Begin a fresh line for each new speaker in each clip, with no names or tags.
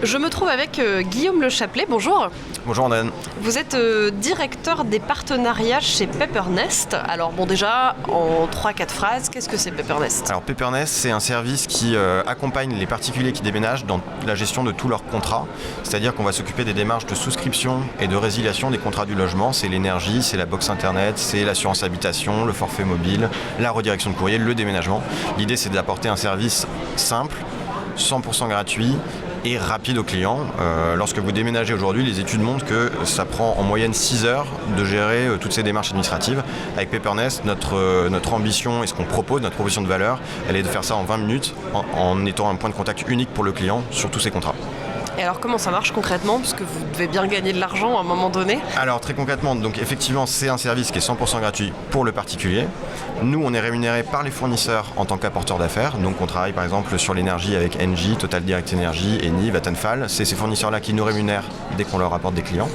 Je me trouve avec Guillaume Le Chaplet, bonjour.
Bonjour Andane.
Vous êtes directeur des partenariats chez Peppernest. Alors bon, déjà, en 3-4 phrases, qu'est-ce que c'est Peppernest ?
Alors Peppernest, c'est un service qui accompagne les particuliers qui déménagent dans la gestion de tous leurs contrats. C'est-à-dire qu'on va s'occuper des démarches de souscription et de résiliation des contrats du logement. C'est l'énergie, c'est la box internet, c'est l'assurance habitation, le forfait mobile, la redirection de courrier, le déménagement. L'idée, c'est d'apporter un service simple, 100% gratuit et rapide aux clients. Lorsque vous déménagez aujourd'hui, les études montrent que ça prend en moyenne 6 heures de gérer toutes ces démarches administratives. Avec Peppernest, notre ambition et ce qu'on propose, notre proposition de valeur, elle est de faire ça en 20 minutes en étant un point de contact unique pour le client sur tous ses contrats.
Et alors comment ça marche concrètement ? Parce que vous devez bien gagner de l'argent à un moment donné.
Alors très concrètement, donc effectivement c'est un service qui est 100% gratuit pour le particulier. Nous on est rémunéré par les fournisseurs en tant qu'apporteurs d'affaires. Donc on travaille par exemple sur l'énergie avec Engie, Total Direct Energy, Eni, Vattenfall. C'est ces fournisseurs-là qui nous rémunèrent dès qu'on leur apporte des clients.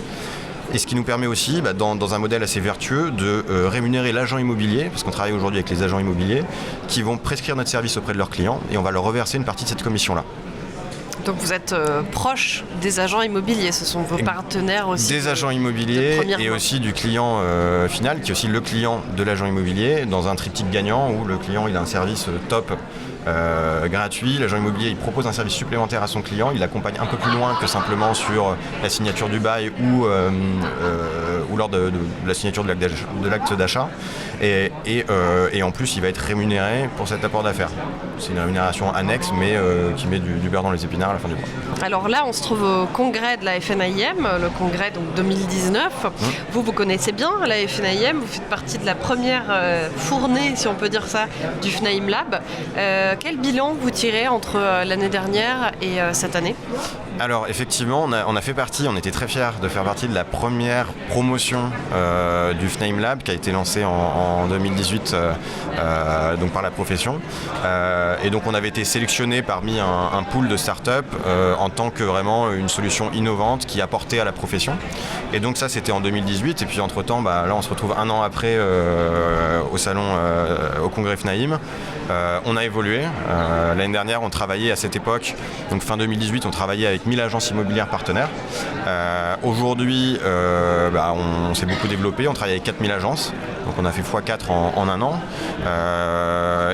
Et ce qui nous permet aussi, dans un modèle assez vertueux, de rémunérer l'agent immobilier, parce qu'on travaille aujourd'hui avec les agents immobiliers, qui vont prescrire notre service auprès de leurs clients et on va leur reverser une partie de cette commission-là.
Donc vous êtes proche des agents immobiliers, ce sont vos partenaires aussi.
Des agents immobiliers et aussi du client final, qui est aussi le client de l'agent immobilier, dans un triptyque gagnant où le client il a un service top gratuit, l'agent immobilier il propose un service supplémentaire à son client, il l'accompagne un peu plus loin que simplement sur la signature du bail ou lors de la signature de l'acte d'achat et en plus il va être rémunéré pour cet apport d'affaires. C'est une rémunération annexe mais qui met du beurre dans les épinards à la fin du mois.
Alors là on se trouve au congrès de la FNAIM, le congrès donc 2019. Vous connaissez bien la FNAIM, vous faites partie de la première fournée, si on peut dire ça, du FNAIM Lab. Quel bilan vous tirez entre l'année dernière et cette année ?
Alors effectivement, on a fait partie, on était très fiers de faire partie de la première promotion du FNAIM Lab qui a été lancée en 2018 donc par la profession. Et donc on avait été sélectionné parmi un pool de start-up en tant que vraiment une solution innovante qui apportait à la profession. Et donc ça c'était en 2018 et puis entre-temps là on se retrouve un an après au salon au congrès FNAIM. On a évolué. L'année dernière on travaillait à cette époque, donc fin 2018 on travaillait avec 1000 agences immobilières partenaires. Aujourd'hui, on s'est beaucoup développé, on travaille avec 4000 agences, donc on a fait x4 en un an.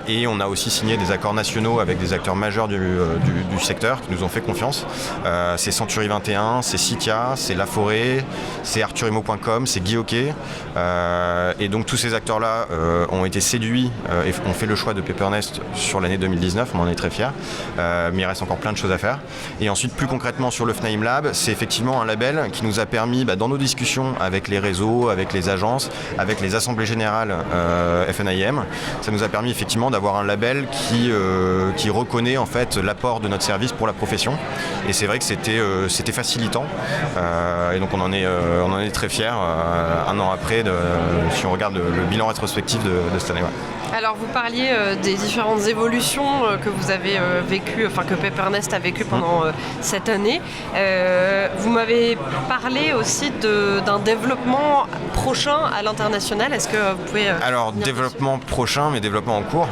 Et on a aussi signé des accords nationaux avec des acteurs majeurs du secteur qui nous ont fait confiance. C'est Century 21, c'est Citia, c'est La Forêt, c'est Arthurimo.com, c'est Guy Hockey. Et donc tous ces acteurs-là ont été séduits et ont fait le choix de Peppernest sur l'année 2019, on en est très fiers. Mais il reste encore plein de choses à faire. Et ensuite, plus concrètement sur le FNAIM Lab, c'est effectivement un label qui nous a permis, dans nos discussions avec les réseaux, avec les agences, avec les assemblées générales FNAIM, ça nous a permis effectivement d'avoir un label qui reconnaît en fait l'apport de notre service pour la profession. Et c'est vrai que c'était facilitant. Et donc on en est très fiers un an après, si on regarde le bilan rétrospectif de cette année. Ouais.
Alors vous parliez des différentes évolutions que vous avez vécues, que Peppernest a vécues pendant cette année. Vous m'avez parlé aussi d'un développement prochain à l'international. Est-ce que vous pouvez...
Alors développement prochain, mais développement en cours.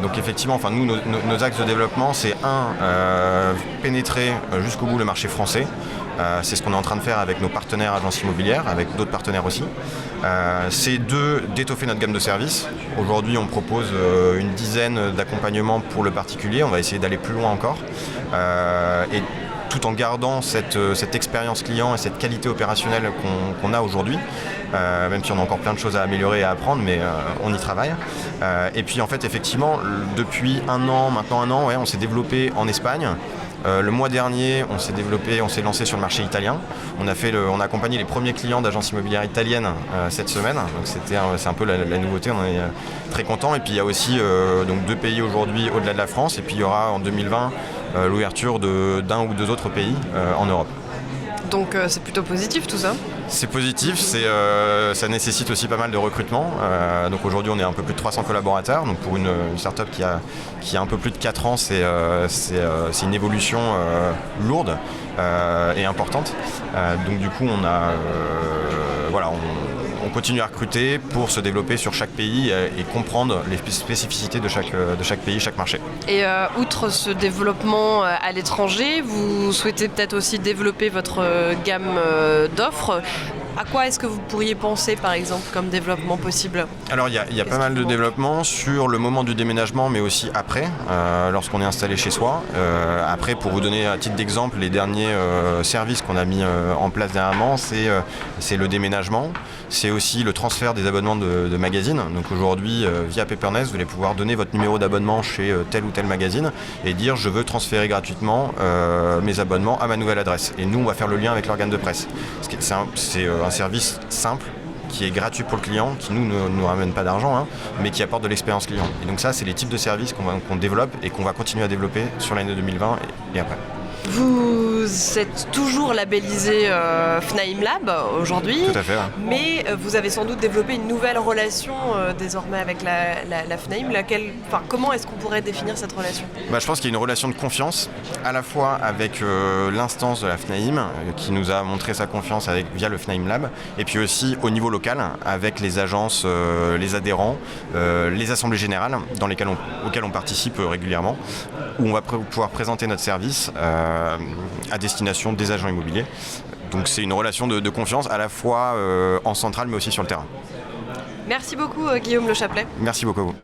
Donc effectivement, nous, nos axes de développement, c'est pénétrer jusqu'au bout le marché français. C'est ce qu'on est en train de faire avec nos partenaires agences immobilières, avec d'autres partenaires aussi. C'est d'étoffer notre gamme de services. Aujourd'hui, on propose une dizaine d'accompagnements pour le particulier. On va essayer d'aller plus loin encore. Et tout en gardant cette expérience client et cette qualité opérationnelle qu'on a aujourd'hui. Même si on a encore plein de choses à améliorer et à apprendre, mais on y travaille. Et puis en fait, effectivement, depuis maintenant un an, on s'est développé en Espagne. Le mois dernier, on s'est lancé sur le marché italien. On a accompagné les premiers clients d'agences immobilières italiennes cette semaine. Donc c'est un peu la nouveauté, on est très contents. Et puis il y a aussi donc 2 pays aujourd'hui au-delà de la France. Et puis il y aura en 2020 l'ouverture d'un ou 2 autres pays en Europe.
Donc c'est plutôt positif tout ça ?
C'est positif, ça nécessite aussi pas mal de recrutement. Donc aujourd'hui on est un peu plus de 300 collaborateurs. Donc pour une start-up qui a un peu plus de 4 ans, c'est une évolution lourde et importante. Donc du coup on continue à recruter pour se développer sur chaque pays et comprendre les spécificités de chaque pays, chaque marché.
Et outre ce développement à l'étranger, vous souhaitez peut-être aussi développer votre gamme d'offres. À quoi est-ce que vous pourriez penser, par exemple, comme développement possible ?
Alors, il y a pas mal de développement sur le moment du déménagement, mais aussi après, lorsqu'on est installé chez soi. Après, pour vous donner un titre d'exemple, les derniers services qu'on a mis en place dernièrement, c'est le déménagement. C'est aussi le transfert des abonnements de magazines. Donc aujourd'hui, via Papernext, vous allez pouvoir donner votre numéro d'abonnement chez tel ou tel magazine et dire « je veux transférer gratuitement mes abonnements à ma nouvelle adresse ». Et nous, on va faire le lien avec l'organe de presse. C'est un service simple, qui est gratuit pour le client, qui ne nous ramène pas d'argent, mais qui apporte de l'expérience client. Et donc ça, c'est les types de services qu'on développe et qu'on va continuer à développer sur l'année 2020 et après.
Vous êtes toujours labellisé Fnaim Lab aujourd'hui,
Tout à fait, ouais.
Mais vous avez sans doute développé une nouvelle relation désormais avec la Fnaim. Comment est-ce qu'on pourrait définir cette relation ?
Je pense qu'il y a une relation de confiance, à la fois avec l'instance de la Fnaim, qui nous a montré sa confiance via le Fnaim Lab, et puis aussi au niveau local, avec les agences, les adhérents, les assemblées générales auxquelles on participe régulièrement, où on va pouvoir présenter notre service à destination des agents immobiliers. Donc c'est une relation de confiance à la fois en centrale mais aussi sur le terrain.
Merci beaucoup Guillaume Le Chaplet.
Merci beaucoup à vous.